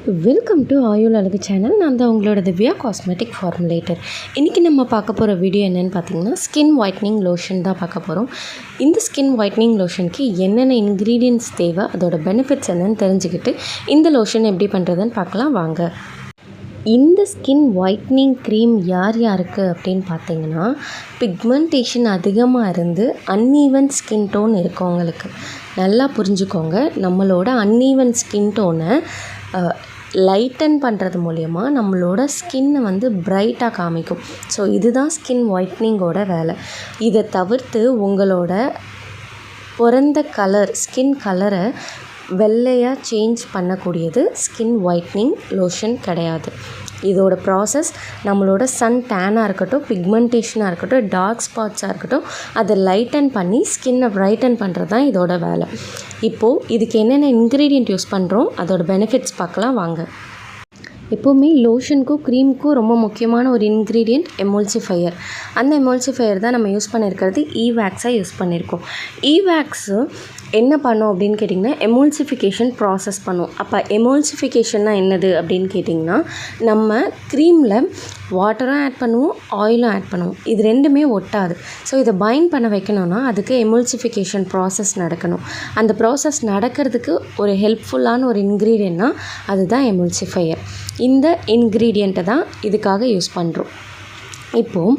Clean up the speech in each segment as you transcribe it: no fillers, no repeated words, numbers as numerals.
Welcome to ஆயுள் அழகு channel. நான் தான் உங்களோட திவ்யா காஸ்மெட்டிக் ஃபார்முலேட்டர். இன்றைக்கி நம்ம பார்க்க போகிற வீடியோ என்னென்னு பார்த்தீங்கன்னா, ஸ்கின் ஒயிட்னிங் லோஷன் தான் பார்க்க போகிறோம். இந்த ஸ்கின் ஒயிட்னிங் லோஷனுக்கு என்னென்ன இன்க்ரீடியன்ட்ஸ் தேவை, அதோட பெனிஃபிட்ஸ் என்னென்னு தெரிஞ்சுக்கிட்டு இந்த லோஷன் எப்படி பண்ணுறதுன்னு பார்க்கலாம் வாங்க. இந்த ஸ்கின் ஒயிட்னிங் க்ரீம் யார் யாருக்கு அப்படின்னு பார்த்தீங்கன்னா, பிக்மெண்டேஷன் அதிகமாக இருந்து அன்ஈவன் ஸ்கின் டோன் இருக்கவங்களுக்கு. நல்லா புரிஞ்சுக்கோங்க, நம்மளோட அன்ஈவன் ஸ்கின் டோனை லைட்டன் பண்ணுறது மூலயமா நம்மளோட ஸ்கின்னை பிரைட்டாக காமிக்கும். ஸோ இதுதான் ஸ்கின் ஒயிட்னிங்கோட வேலை. இதை தவிர்த்து உங்களோட பிறந்த ஸ்கின் கலரை வெள்ளையாக சேஞ்ச் பண்ணக்கூடியது ஸ்கின் ஒயிட்னிங் லோஷன் கிடையாது. இதோட ப்ராசஸ் நம்மளோட சன் டேனாக இருக்கட்டும், பிக்மெண்டேஷனாக இருக்கட்டும், டார்க் ஸ்பாட்ஸாக இருக்கட்டும், அதை லைட்டன் பண்ணி ஸ்கின்னை பிரைட்டன் பண்ணுறது தான் இதோட வேலை. இப்போது இதுக்கு என்னென்ன இன்க்ரீடியன்ட் யூஸ் பண்ணுறோம், அதோட பெனிஃபிட்ஸ் பார்க்கலாம் வாங்க. எப்போவுமே லோஷனுக்கும் க்ரீமுக்கும் ரொம்ப முக்கியமான ஒரு இன்க்ரீடியண்ட் எமல்சிஃபையர். அந்த எமல்சிஃபையர் தான் நம்ம யூஸ் பண்ணியிருக்கிறது ஈவேக்ஸாக யூஸ் பண்ணியிருக்கோம். ஈவேக்ஸு என்ன பண்ணும் அப்படின்னு கேட்டிங்கன்னா, எமல்சிஃபிகேஷன் ப்ராசஸ் பண்ணும். அப்போ எமல்சிஃபிகேஷன்னா என்னது அப்படின்னு கேட்டிங்கன்னா, நம்ம க்ரீமில் வாட்டரும் ஆட் பண்ணுவோம், ஆயிலும் ஆட் பண்ணுவோம். இது ரெண்டுமே ஒட்டாது. ஸோ இதை பைண்ட் பண்ண வைக்கணும்னா அதுக்கு எமல்சிஃபிகேஷன் ப்ராசஸ் நடக்கணும். அந்த ப்ராசஸ் நடக்கிறதுக்கு ஒரு ஹெல்ப்ஃபுல்லான ஒரு இன்க்ரீடியண்ட்னா அதுதான் எமல்சிஃபையர். இந்த இன்க்ரீடியண்ட்டை தான் இதுக்காக யூஸ் பண்ணுறோம். இப்போது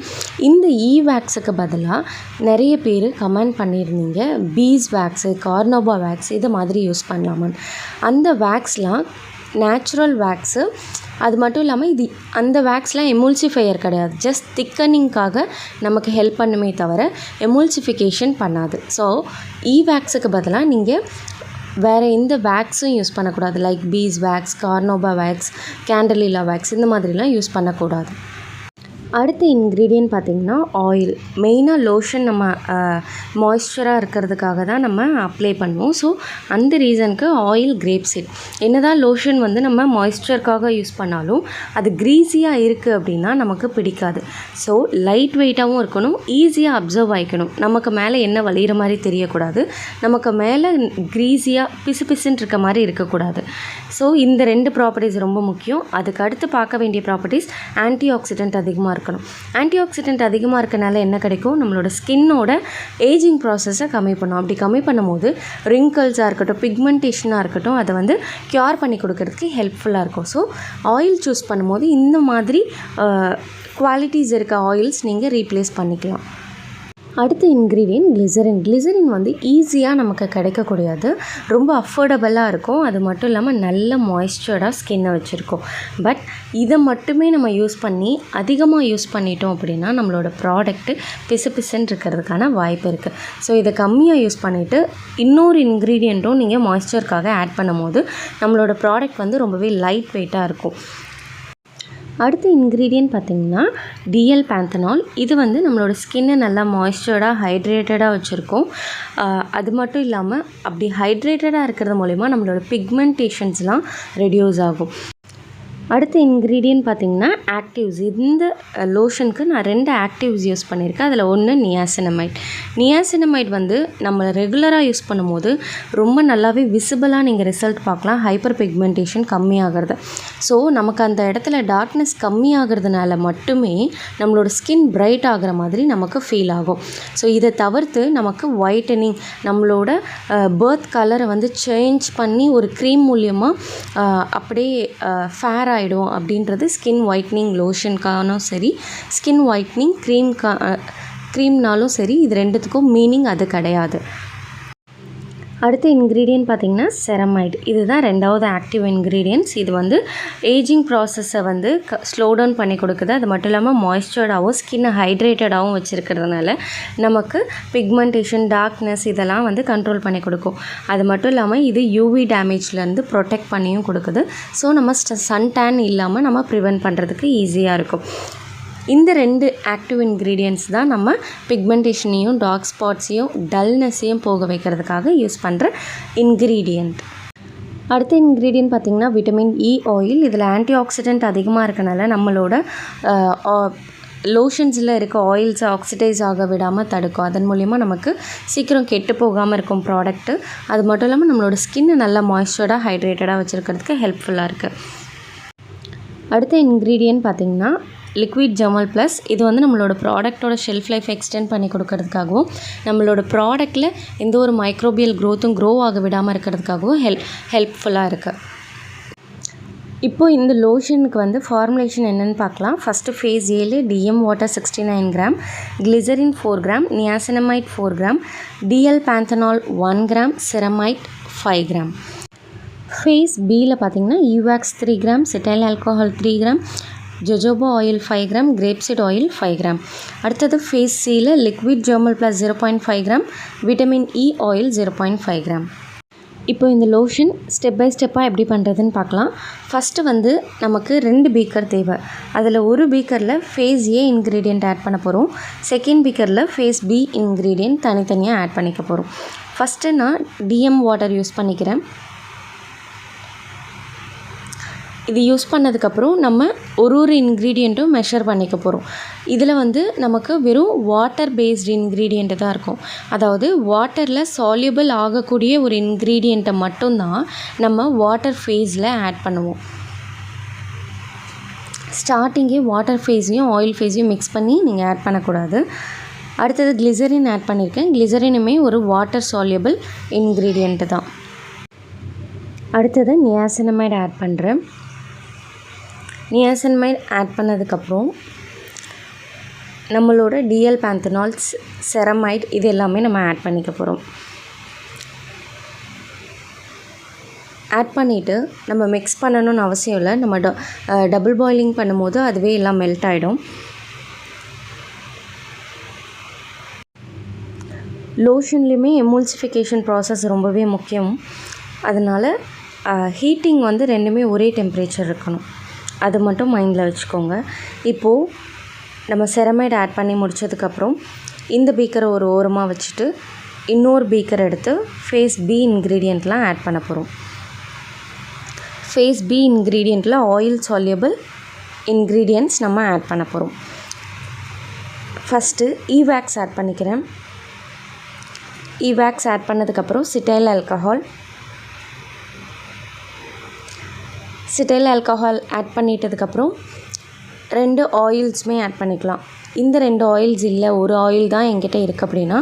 இந்த ஈவேக்ஸுக்கு பதிலாக நிறைய பேர் கமெண்ட் பண்ணியிருந்தீங்க, பீஸ் வேக்ஸு, கார்னோபா வேக்ஸ் இது மாதிரி யூஸ் பண்ணலாமான்னு. அந்த வேக்ஸ்லாம் நேச்சுரல் வேக்ஸு. அது மட்டும் இல்லாமல் அந்த வேக்ஸ்லாம் எமல்சிஃபையர் கிடையாது, ஜஸ்ட் திக்கனிங்காக நமக்கு ஹெல்ப் பண்ணுமே தவிர எமல்சிஃபிகேஷன் பண்ணாது. ஸோ ஈவேக்ஸுக்கு பதிலாக நீங்கள் வேறு எந்த வேக்ஸும் யூஸ் பண்ணக்கூடாது. Like bees wax, carnauba wax, candelilla wax இந்த மாதிரிலாம் யூஸ் பண்ணக்கூடாது. அடுத்த இன்க்ரீடியன்ட் பார்த்திங்கன்னா ஆயில். மெயினாக லோஷன் நம்ம மாய்ஸ்சராக இருக்கிறதுக்காக தான் நம்ம அப்ளை பண்ணுவோம். ஸோ அந்த ரீசனுக்கு ஆயில் கிரேப் சீட். என்ன தான் லோஷன் நம்ம மாய்ஸ்சருக்காக யூஸ் பண்ணாலும் அது க்ரீஸியாக இருக்குது அப்படின்னா நமக்கு பிடிக்காது. ஸோ லைட் வெயிட்டாகவும் இருக்கணும், ஈஸியாக அப்சர்வ் ஆகிக்கணும். நமக்கு மேலே என்ன வலிகிற மாதிரி தெரியக்கூடாது, நமக்கு மேலே க்ரீஸியாக பிசு பிசுன்னு இருக்க மாதிரி இருக்கக்கூடாது. ஸோ இந்த ரெண்டு ப்ராப்பர்ட்டிஸ் ரொம்ப முக்கியம். அதுக்கு அடுத்து பார்க்க வேண்டிய ப்ராப்பர்ட்டிஸ் ஆன்டி ஆக்சிடென்ட் அதிகமாக இருக்கணும். ஆன்டி ஆக்சிடென்ட் அதிகமாக இருக்கனால என்ன கிடைக்கும், நம்மளோட ஸ்கின்னோட ஏஜிங் ப்ராசஸை கம்மி பண்ணும். அப்படி கம்மி பண்ணும்போது ரிங்கிள்ஸாக இருக்கட்டும், பிக்மெண்டேஷனாக இருக்கட்டும், அதை க்யூர் பண்ணி கொடுக்கறதுக்கு ஹெல்ப்ஃபுல்லாக இருக்கும். ஸோ ஆயில் சூஸ் பண்ணும்போது இந்த மாதிரி குவாலிட்டிஸ் இருக்க ஆயில்ஸ் நீங்கள் ரீப்ளேஸ் பண்ணிக்கலாம். அடுத்த இன்க்ரீடியன்ட் கிளிசரின். கிளிசரின் ஈஸியாக நமக்கு கிடைக்கக்கூடியது, ரொம்ப அஃபோர்டபுளாக இருக்கும். அது மட்டும் இல்லாமல் நல்ல மாய்ஸ்சர்டாக ஸ்கின்னை வச்சுருக்கோம். பட் இதை மட்டுமே நம்ம யூஸ் பண்ணி அதிகமாக யூஸ் பண்ணிட்டோம் அப்படின்னா நம்மளோட ப்ராடக்ட்டு பிசு பிசுன்னு இருக்கிறதுக்கான வாய்ப்பு இருக்குது. ஸோ இதை கம்மியாக யூஸ் பண்ணிவிட்டு இன்னொரு இன்க்ரீடியண்ட்டும் நீங்கள் மாய்ஸ்சருக்காக ஆட் பண்ணும் போது நம்மளோட ப்ராடக்ட் ரொம்பவே லைட் வெயிட்டாக இருக்கும். அடுத்த இன்க்ரீடியன்ட் பார்த்திங்கன்னா டிஎல் பேந்தனால். இது நம்மளோட ஸ்கின்னை நல்லா மாய்ஸ்சர்டாக ஹைட்ரேட்டடாக வச்சுருக்கோம். அது மட்டும் இல்லாமல் அப்படி ஹைட்ரேட்டடாக இருக்கிறது மூலிமா நம்மளோட பிக்மெண்டேஷன்ஸ்லாம் ரெடியூஸ் ஆகும். அடுத்த இன்க்ரீடியன்ட் பார்த்திங்கன்னா ஆக்டிவ்ஸ். இந்த லோஷனுக்கு நான் 2 ஆக்டிவ்ஸ் யூஸ் பண்ணியிருக்கேன். அதில் ஒன்று நியாசினமைட். நியாசினமைட் நம்ம ரெகுலராக யூஸ் பண்ணும்போது ரொம்ப நல்லாவே விசிபிளாக நீங்கள் ரிசல்ட் பார்க்கலாம், ஹைப்பர் பிக்மெண்டேஷன் கம்மியாகிறது. ஸோ நமக்கு அந்த இடத்துல டார்க்னஸ் கம்மியாகிறதுனால மட்டுமே நம்மளோட ஸ்கின் பிரைட் ஆகிற மாதிரி நமக்கு ஃபீல் ஆகும். ஸோ இதை தவிர்த்து நமக்கு ஒயிட்டனிங், நம்மளோட பர்த் கலரை சேஞ்ச் பண்ணி ஒரு க்ரீம் மூலியமாக அப்படியே ஃபேர் ஆகிடும் அப்படின்றது ஸ்கின் ஒயிட்னிங் லோஷனுக்கானும் சரி, ஸ்கின் ஒயிட்னிங் க்ரீம்னாலும் சரி, இது ரெண்டுத்துக்கும் மீனிங் அது கிடையாது. அடுத்த இன்க்ரீடியன்ட் பார்த்திங்கன்னா செரமைட். இதுதான் 2வது ஆக்டிவ் இன்க்ரீடியன்ட்ஸ். இது ஏஜிங் ப்ராசஸை ஸ்லோ டவுன் பண்ணி கொடுக்குது. அது மட்டும் இல்லாமல் மாய்ஸ்சர்டாகவும் ஸ்கின்னை ஹைட்ரேட்டடாகவும் வச்சுருக்கிறதுனால நமக்கு பிக்மெண்டேஷன், டார்க்னஸ் இதெல்லாம் கண்ட்ரோல் பண்ணி கொடுக்கும். அது மட்டும் இல்லாமல் இது யூவி டேமேஜ்லேருந்து ப்ரொடெக்ட் பண்ணியும் கொடுக்குது. ஸோ நம்ம சன் டேன் இல்லாமல் நம்ம ப்ரிவென்ட் பண்ணுறதுக்கு ஈஸியாக இருக்கும். இந்த 2 ஆக்டிவ் இன்க்ரீடியன்ட்ஸ் தான் நம்ம பிக்மெண்டேஷனையும் டார்க் ஸ்பாட்ஸையும் டல்னஸையும் போக வைக்கிறதுக்காக யூஸ் பண்ணுற இன்க்ரீடியண்ட். அடுத்த இன்க்ரீடியன்ட் பார்த்திங்கன்னா விட்டமின் இ ஆயில். இதில் ஆன்டி ஆக்சிடென்ட் அதிகமாக இருக்கனால நம்மளோட லோஷன்ஸில் இருக்க ஆயில்ஸை ஆக்சிடைஸ் ஆக விடாமல் தடுக்கும். அதன் மூலிமா நமக்கு சீக்கிரம் கெட்டு போகாமல் இருக்கும் ப்ராடக்ட்டு. அது மட்டும் இல்லாமல் நம்மளோட ஸ்கின்னை நல்லா மாய்ஸ்சர்டாக ஹைட்ரேட்டடாக வச்சுருக்கிறதுக்கு ஹெல்ப்ஃபுல்லாக இருக்குது. அடுத்த இன்க்ரீடியன்ட் பார்த்திங்கன்னா லிக்விட் ஜெர்மல் ப்ளஸ். இது வந்து நம்மளோட ப்ராடக்ட்டோட ஷெல்ஃப் லைஃப் எக்ஸ்டெண்ட் பண்ணி கொடுக்கறதுக்காகவும் நம்மளோட ப்ராடக்ட்டில் எந்த ஒரு மைக்ரோபியல் க்ரோத்தும் க்ரோ ஆக விடாமல் இருக்கிறதுக்காகவும் ஹெல்ப்ஃபுல்லாக இருக்குது. இப்போது இந்த லோஷனுக்கு வந்து ஃபார்முலேஷன் என்னென்னு பார்க்கலாம். ஃபஸ்ட்டு ஃபேஸ் ஏல DM water 69 gram, glycerin 4 gram, niacinamide 4 gram, DL panthenol 1 gram, ceramide 5 gram. Phase பியில் பார்த்திங்கன்னா யூவாக்ஸ் 3 gram, cetyl alcohol 3 gram, jojoba oil 5 gram, grapeseed oil 5 gram. அடுத்தது ஃபேஸ் சியில் liquid germall plus 0.5 gram, vitamin E oil 0.5 gram. இப்போ இந்த lotion step by ஸ்டெப்பாக எப்படி பண்ணுறதுன்னு பார்க்கலாம். ஃபஸ்ட்டு வந்து நமக்கு 2 பீக்கர் தேவை. அதில் ஒரு பீக்கரில் ஃபேஸ் ஏ இன்க்ரீடியண்ட் ஆட் பண்ண போகிறோம். செகண்ட் பீக்கரில் ஃபேஸ் பி இன்க்ரீடியண்ட் தனித்தனியாக ஆட் பண்ணிக்க போகிறோம். ஃபஸ்ட்டு நான் DM வாட்டர் யூஸ் பண்ணிக்கிறேன். இது யூஸ் பண்ணதுக்கப்புறம் நம்ம ஒரு இன்க்ரீடியண்ட்டும் மெஷர் பண்ணிக்க போகிறோம். இதில் வந்து நமக்கு வெறும் வாட்டர் பேஸ்டு இன்க்ரீடியண்ட்டு தான் இருக்கும். அதாவது வாட்டரில் சால்யூபிள் ஆகக்கூடிய ஒரு இன்க்ரீடியண்ட்டை மட்டும்தான் நம்ம வாட்டர் ஃபேஸில் ஆட் பண்ணுவோம். ஸ்டார்டிங்கே வாட்டர் ஃபேஸையும் ஆயில் ஃபேஸையும் மிக்ஸ் பண்ணி நீங்கள் ஆட் பண்ணக்கூடாது. அடுத்தது கிளிசரின் ஆட் பண்ணியிருக்கேன். கிளிசரினுமே ஒரு வாட்டர் சால்யூபிள் இன்க்ரீடியண்ட்டு தான். அடுத்தது நியாசினமைட் ஆட் பண்ணுறேன். நியாசினமைட் ஆட் பண்ணதுக்கப்புறம் நம்மளோட DL பேந்தனால், செரமைட் இது எல்லாமே நம்ம ஆட் பண்ணிக்க போகிறோம். ஆட் பண்ணிவிட்டு நம்ம மிக்ஸ் பண்ணணும்னு அவசியம் இல்லை. நம்ம டபுள் பாயிலிங் பண்ணும்போது அதுவே எல்லாம் மெல்ட் ஆகிடும். லோஷன்லேயுமே எமல்சிஃபிகேஷன் ப்ராசஸ் ரொம்பவே முக்கியம். அதனால் ஹீட்டிங் வந்து ரெண்டுமே ஒரே டெம்பரேச்சர் இருக்கணும். அது மட்டும் மைண்டில் வச்சுக்கோங்க. இப்போது நம்ம செரமைட் ஆட் பண்ணி முடித்ததுக்கப்புறம் இந்த பீக்கரை ஒரு ஓரமாக வச்சுட்டு இன்னொரு பீக்கர் எடுத்து ஃபேஸ் பி இன்க்ரீடியண்ட்லாம் ஆட் பண்ண போகிறோம். Face B இன்க்ரீடியண்ட்டில் oil soluble ingredients நம்ம ஆட் பண்ண போகிறோம். ஃபஸ்ட்டு ஈவாக்ஸ் ஆட் பண்ணிக்கிறேன். ஈவாக்ஸ் ஆட் பண்ணதுக்கப்புறம் சிட்டைல் ஆல்கஹால் ஆட் பண்ணிட்டதுக்கப்புறம் 2 ஆயில்ஸுமே ஆட் பண்ணிக்கலாம். இந்த 2 ஆயில்ஸ் இல்லை, ஒரு ஆயில் தான் என்கிட்ட இருக்குது அப்படின்னா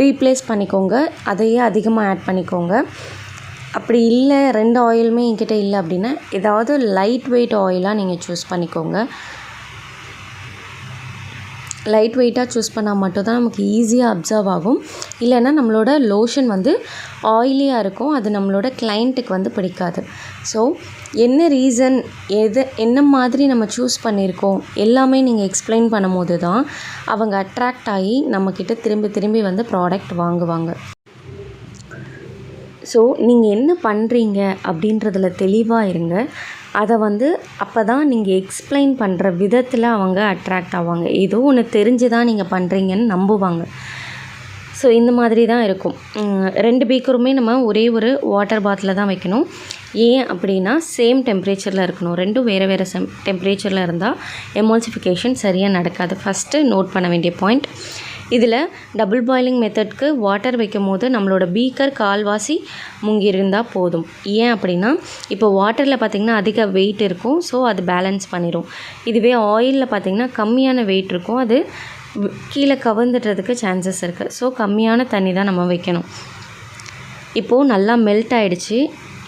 ரீப்ளேஸ் பண்ணிக்கோங்க. அதையே அதிகமாக ஆட் பண்ணிக்கோங்க. அப்படி இல்லை 2 ஆயிலுமே என்கிட்ட இல்லை அப்படின்னா ஏதாவது லைட் வெயிட் ஆயிலாக நீங்கள் சூஸ் பண்ணிக்கோங்க. லைட் வெயிட்டாக சூஸ் பண்ணால் மட்டும்தான் நமக்கு ஈஸியாக அப்சர்வ் ஆகும். இல்லைன்னா நம்மளோட லோஷன் வந்து ஆயிலியாக இருக்கும். அது நம்மளோட கிளைண்ட்டுக்கு வந்து பிடிக்காது. ஸோ என்ன ரீசன், என்ன மாதிரி நம்ம சூஸ் பண்ணியிருக்கோம் எல்லாமே நீங்கள் எக்ஸ்பிளைன் பண்ணும்போது தான் அவங்க அட்ராக்ட் ஆகி நம்மக்கிட்ட திரும்பி வந்து ப்ராடக்ட் வாங்குவாங்க. ஸோ நீங்கள் என்ன பண்ணுறீங்க அப்படின்றதுல தெளிவாக இருங்க. அதை வந்து அப்போ தான் நீங்கள் எக்ஸ்பிளைன் பண்ணுற விதத்தில் அவங்க அட்ராக்ட் ஆவாங்க. ஏதோ ஒன்று தெரிஞ்சு தான் நீங்கள் பண்ணுறீங்கன்னு நம்புவாங்க. ஸோ இந்த மாதிரி தான் இருக்கும். 2 பீக்கருமே நம்ம ஒரே ஒரு வாட்டர் பாட்டில் தான் வைக்கணும். ஏன் அப்படின்னா சேம் டெம்பரேச்சரில் இருக்கணும். 2 வேறு டெம்பரேச்சரில் இருந்தால் எமல்சிஃபிகேஷன் சரியாக நடக்காது. ஃபஸ்ட்டு நோட் பண்ண வேண்டிய பாயிண்ட். இதில் டபுள் பாயிலிங் மெத்தட்க்கு வாட்டர் வைக்கும் போது நம்மளோட பீக்கர் கால்வாசி முங்கியிருந்தால் போதும். ஏன் அப்படின்னா இப்போ வாட்டரில் பார்த்திங்கன்னா அதிக வெயிட் இருக்கும். ஸோ அது பேலன்ஸ் பண்ணிடும். இதுவே ஆயிலில் பார்த்திங்கன்னா கம்மியான வெயிட் இருக்கும். அது கீழே கவிழ்ந்துடுறதுக்கு சான்சஸ் இருக்குது. ஸோ கம்மியான தண்ணி தான் நம்ம வைக்கணும். இப்போது நல்லா மெல்ட் ஆகிடுச்சு.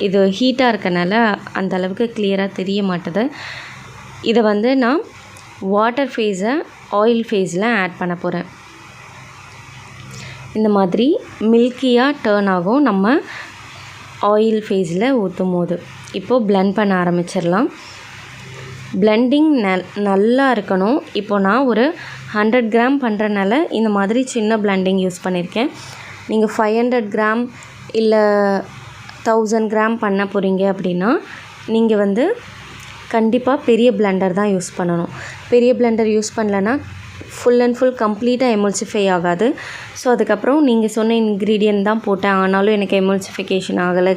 இது ஹீட்டாக இருக்கனால அந்தளவுக்கு கிளியராக தெரிய மாட்டுது. இதை வந்து நான் வாட்டர் ஃபேஸை ஆயில் ஃபேஸில் ஆட் பண்ண போகிறேன். இந்த மாதிரி மில்கியாக டேர்ன் ஆகும் நம்ம ஆயில் ஃபேஸில் ஊற்றும் போது. இப்போது பிளெண்ட் பண்ண ஆரம்பிச்சிடலாம். பிளெண்டிங் நல்லா இருக்கணும். இப்போ நான் ஒரு 100 கிராம் பண்ணுறனால இந்த மாதிரி சின்ன பிளெண்டிங் யூஸ் பண்ணியிருக்கேன். நீங்கள் 500 கிராம் இல்லை 1000 கிராம் பண்ண போகிறீங்க அப்படின்னா நீங்கள் வந்து கண்டிப்பாக பெரிய பிளெண்டர் தான் யூஸ் பண்ணணும். பெரிய பிளெண்டர் யூஸ் பண்ணலன்னா ஃபுல் அண்ட் ஃபுல் கம்ப்ளீட்டாக எமல்சிஃபை ஆகாது. ஸோ அதுக்கப்புறம் நீங்கள் சொன்ன இன்க்ரீடியன்ட் தான் போட்டேன், ஆனாலும் எனக்கு எமல்சிஃபிகேஷன் ஆகலை,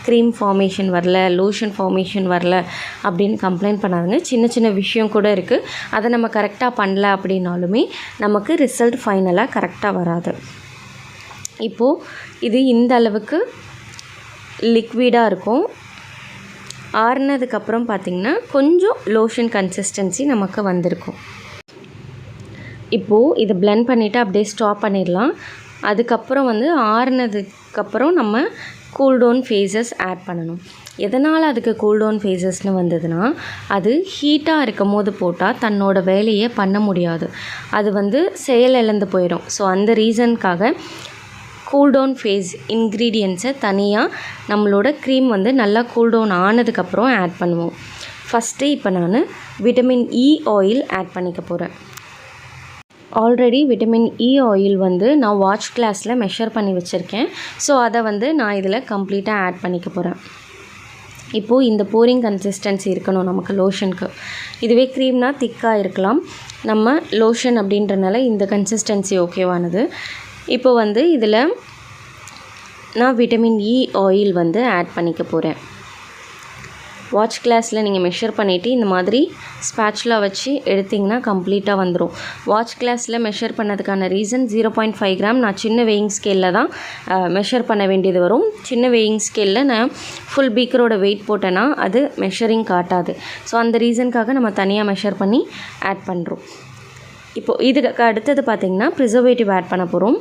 க்ரீம் ஃபார்மேஷன் வரல, லோஷன் ஃபார்மேஷன் வரல அப்படின்னு கம்ப்ளைண்ட் பண்ணாதுங்க. சின்ன சின்ன விஷயம் கூட இருக்குது. அதை நம்ம கரெக்டாக பண்ணல அப்படின்னாலுமே நமக்கு ரிசல்ட் ஃபைனலாக கரெக்டாக வராது. இப்போது இது இந்த அளவுக்கு லிக்விடாக இருக்கும். ஆறுனதுக்கப்புறம் பார்த்திங்கன்னா கொஞ்சம் லோஷன் கன்சிஸ்டன்சி நமக்கு வந்திருக்கும். இப்போது இதை பிளெண்ட் பண்ணிவிட்டு அப்படியே ஸ்டாப் பண்ணிடலாம். அதுக்கப்புறம் ஆறுனதுக்கப்புறம் நம்ம கூல்டவுன் ஃபேஸஸ் ஆட் பண்ணணும். எதனால் அதுக்கு கூல்டவுன் ஃபேஸஸ்னு வந்ததுன்னா, அது ஹீட்டாக இருக்கும் போது போட்டால் தன்னோட வேலையை பண்ண முடியாது. அது செயல் இழந்து போயிடும். ஸோ அந்த ரீசனுக்காக கூல்டவுன் ஃபேஸ் இன்க்ரீடியன்ட்ஸை தனியாக நம்மளோட க்ரீம் நல்லா கூல்டவுன் ஆனதுக்கப்புறம் ஆட் பண்ணுவோம். ஃபஸ்ட்டு இப்போ நான் விட்டமின் இ ஆயில் ஆட் பண்ணிக்க போகிறேன். ஆல்ரெடி விட்டமின் இ ஆயில் நான் வாட்ச் கிளாஸில் மெஷர் பண்ணி வச்சுருக்கேன். ஸோ அதை நான் இதில் கம்ப்ளீட்டாக ஆட் பண்ணிக்க போகிறேன். இப்போது இந்த போரிங் கன்சிஸ்டன்சி இருக்கணும் நமக்கு லோஷனுக்கு. இதுவே க்ரீம்னா திக்காக இருக்கலாம். நம்ம லோஷன் அப்படின்றனால இந்த கன்சிஸ்டன்சி ஓகேவானது. இப்போ இதில் நான் விட்டமின் இ ஆயில் ஆட் பண்ணிக்க போகிறேன். வாட்ச் கிளாஸில் நீங்கள் மெஷர் பண்ணிவிட்டு இந்த மாதிரி ஸ்பேட்சுலா வச்சு எடுத்திங்கன்னா கம்ப்ளீட்டாக வந்துடும். வாட்ச் கிளாஸில் மெஷர் பண்ணதுக்கான ரீசன் 0.5 கிராம் நான் சின்ன வெயிங் ஸ்கேலில் தான் மெஷர் பண்ண வேண்டியது வரும். சின்ன வெயிங் ஸ்கேலில் நான் ஃபுல் பீக்கரோட வெயிட் போட்டேன்னா அது மெஷரிங் காட்டாது. ஸோ அந்த ரீசனுக்காக நம்ம தனியாக மெஷர் பண்ணி ஆட் பண்ணுறோம். இப்போது இதுக்கு அடுத்தது பார்த்திங்கன்னா ப்ரிசர்வேட்டிவ் ஆட் பண்ண போகிறோம்.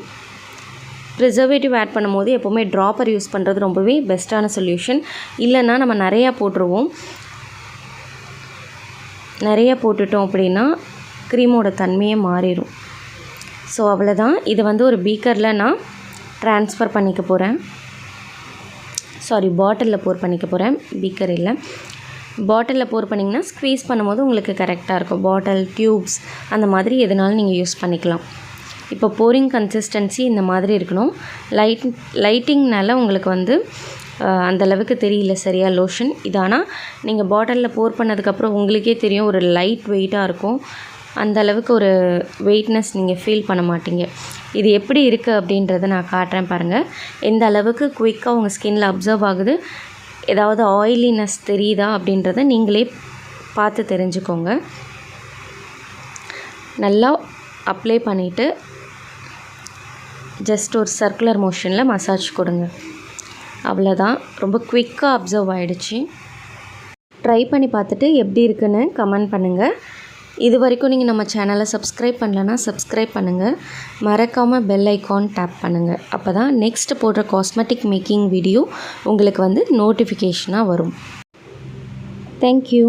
ப்ரிசர்வேட்டிவ் ஆட் பண்ணும்போது எப்போவுமே ட்ராப்பர் யூஸ் பண்ணுறது ரொம்பவே பெஸ்ட்டான சொல்யூஷன். இல்லைன்னா நம்ம நிறையா போட்டுருவோம். நிறையா போட்டுட்டோம் அப்படின்னா க்ரீமோட தன்மையே மாறிடும். ஸோ அவ்வளோதான். இது ஒரு பீக்கரில் நான் ட்ரான்ஸ்ஃபர் பண்ணிக்க போகிறேன். பாட்டிலில் போர் பண்ணிக்க போகிறேன். பீக்கர் இல்லை, பாட்டிலில் போர் பண்ணிங்கன்னா ஸ்க்வீஸ் பண்ணும்போது உங்களுக்கு கரெக்டாக இருக்கும். பாட்டில், டியூப்ஸ் அந்த மாதிரி எதுனாலும் நீங்கள் யூஸ் பண்ணிக்கலாம். இப்போ போரிங் கன்சிஸ்டன்சி இந்த மாதிரி இருக்கணும். லைட்டிங்னால உங்களுக்கு அந்தளவுக்கு தெரியல சரியா லோஷன். இது ஆனால் நீங்கள் பாட்டிலில் போர் பண்ணதுக்கப்புறம் உங்களுக்கே தெரியும் ஒரு லைட் வெயிட்டாக இருக்கும். அந்த அளவுக்கு ஒரு வெயிட்னஸ் நீங்கள் ஃபீல் பண்ண மாட்டீங்க. இது எப்படி இருக்குது அப்படின்றத நான் காட்டுறேன் பாருங்கள். எந்த அளவுக்கு குயிக்காக உங்கள் ஸ்கின்னில் அப்சர்வ் ஆகுது, ஏதாவது ஆயிலினஸ் தெரியுதா அப்படின்றத நீங்களே பார்த்து தெரிஞ்சுக்கோங்க. நல்லா அப்ளை பண்ணிவிட்டு ஜஸ்ட் ஒரு சர்க்குலர் மோஷனில் மசாஜ் கொடுங்க. அவ்வளோதான். ரொம்ப குயிக்காக அப்சர்வ் ஆகிடுச்சு. ட்ரை பண்ணி பார்த்துட்டு எப்படி இருக்குன்னு கமெண்ட் பண்ணுங்கள். இது வரைக்கும் நீங்கள் நம்ம சேனலை சப்ஸ்கிரைப் பண்ணலன்னா சப்ஸ்கிரைப் பண்ணுங்கள். மறக்காமல் பெல் ஐக்கான் டேப் பண்ணுங்கள். அப்போ தான் நெக்ஸ்ட் போடுற காஸ்மெட்டிக் மேக்கிங் வீடியோ உங்களுக்கு நோட்டிஃபிகேஷனாக வரும். தேங்க்யூ.